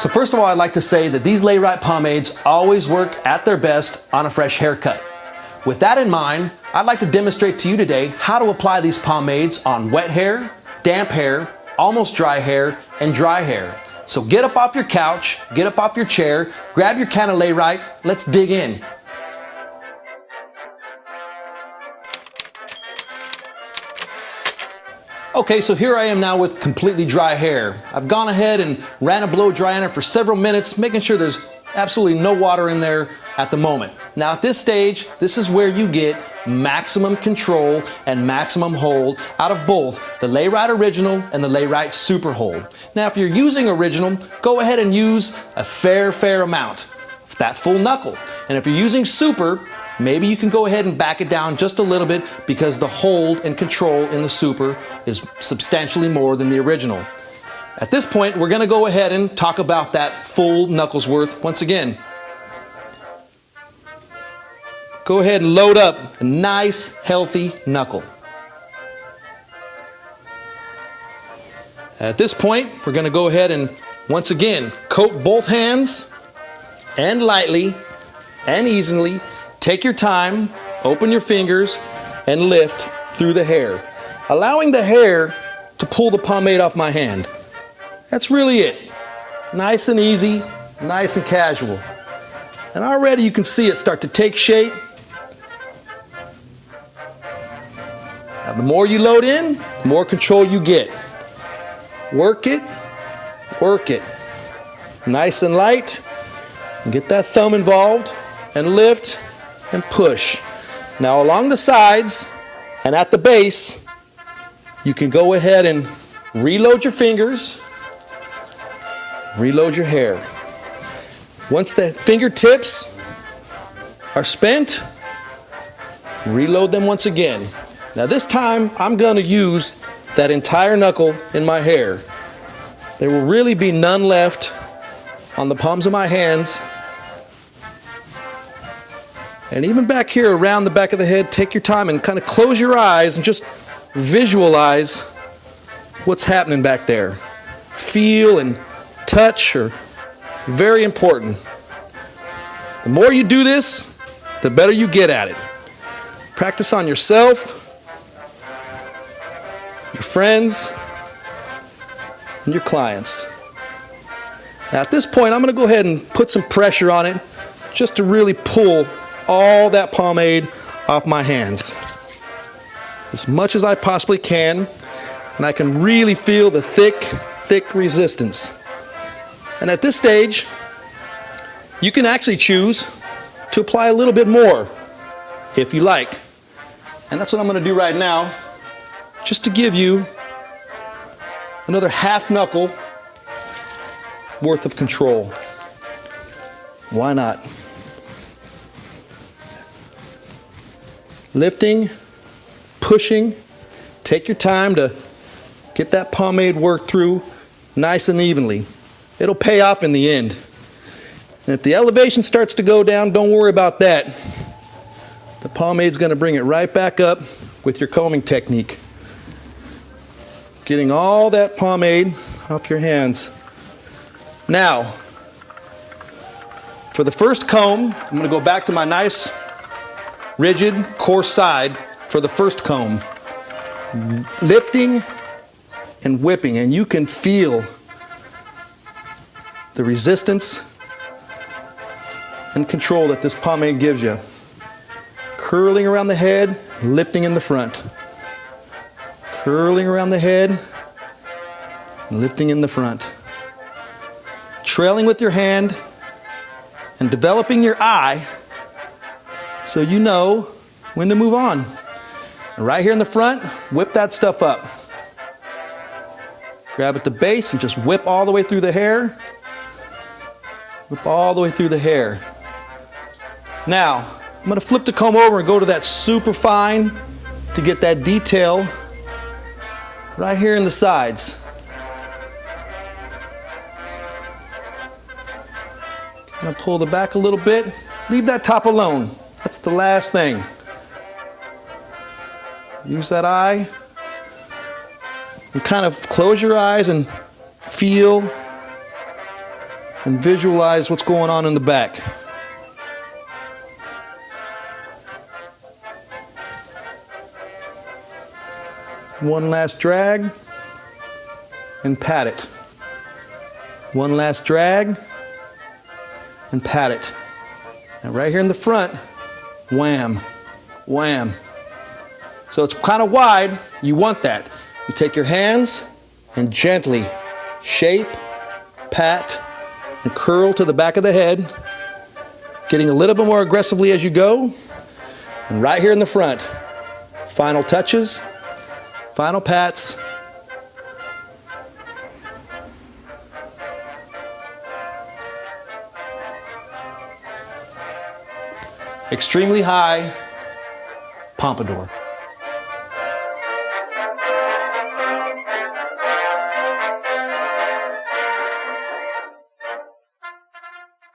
So first of all, I'd like to say that these Layrite pomades always work at their best on a fresh haircut. With that in mind, I'd like to demonstrate to you today how to apply these pomades on wet hair, damp hair, almost dry hair, and dry hair. So get up off your couch, get up off your chair, grab your can of Layrite, let's dig in. Okay, so here I am now with completely dry hair. I've gone ahead and ran a blow dryer for several minutes, making sure there's absolutely no water in there at the moment. Now at this stage, this is where you get maximum control and maximum hold out of both the Layrite Original and the Layrite Super Hold. Now if you're using Original, go ahead and use a fair amount, that full knuckle. And if you're using Super, maybe you can go ahead and back it down just a little bit because the hold and control in the Super is substantially more than the Original. At this point, we're going to go ahead and talk about that full knuckles worth once again. Go ahead and load up a nice, healthy knuckle. At this point, we're going to go ahead and once again coat both hands and lightly and easily. Take your time, open your fingers, and lift through the hair, allowing the hair to pull the pomade off my hand. That's really it. Nice and easy, nice and casual. And already you can see it start to take shape. Now the more you load in, the more control you get. Work it, work it. Nice and light. And get that thumb involved and lift and push. Now along the sides and at the base, you can go ahead and reload your fingers, reload your hair. Once the fingertips are spent, reload them once again. Now this time I'm going to use that entire knuckle in my hair. There will really be none left on the palms of my hands. And even back here around the back of the head, take your time and kind of close your eyes and just visualize what's happening back there. Feel and touch are very important. The more you do this, the better you get at it. Practice on yourself, your friends, and your clients. Now at this point, I'm going to go ahead and put some pressure on it just to really pull all that pomade off my hands as much as I possibly can, and I can really feel the thick resistance. And at this stage, you can actually choose to apply a little bit more if you like. And that's what I'm going to do right now, just to give you another half knuckle worth of control. Why not? Lifting, pushing, take your time to get that pomade worked through nice and evenly. It'll pay off in the end. And if the elevation starts to go down, don't worry about that. The pomade's going to bring it right back up with your combing technique. Getting all that pomade off your hands. Now, for the first comb, I'm going to go back to my nice rigid, coarse side for the first comb. Lifting and whipping, and you can feel the resistance and control that this pomade gives you. Curling around the head, lifting in the front. Curling around the head, lifting in the front. Trailing with your hand and developing your eye so you know when to move on. And right here in the front, whip that stuff up. Grab at the base and just whip all the way through the hair. Whip all the way through the hair. Now, I'm going to flip the comb over and go to that super fine to get that detail right here in the sides. Kind of pull the back a little bit. Leave that top alone. That's the last thing. Use that eye. And kind of close your eyes and feel and visualize what's going on in the back. One last drag and pat it. One last drag and pat it. And right here in the front, wham, wham. So it's kind of wide. You want that. You take your hands and gently shape, pat, and curl to the back of the head, getting a little bit more aggressively as you go. And right here in the front, final touches, final pats. Extremely high pompadour.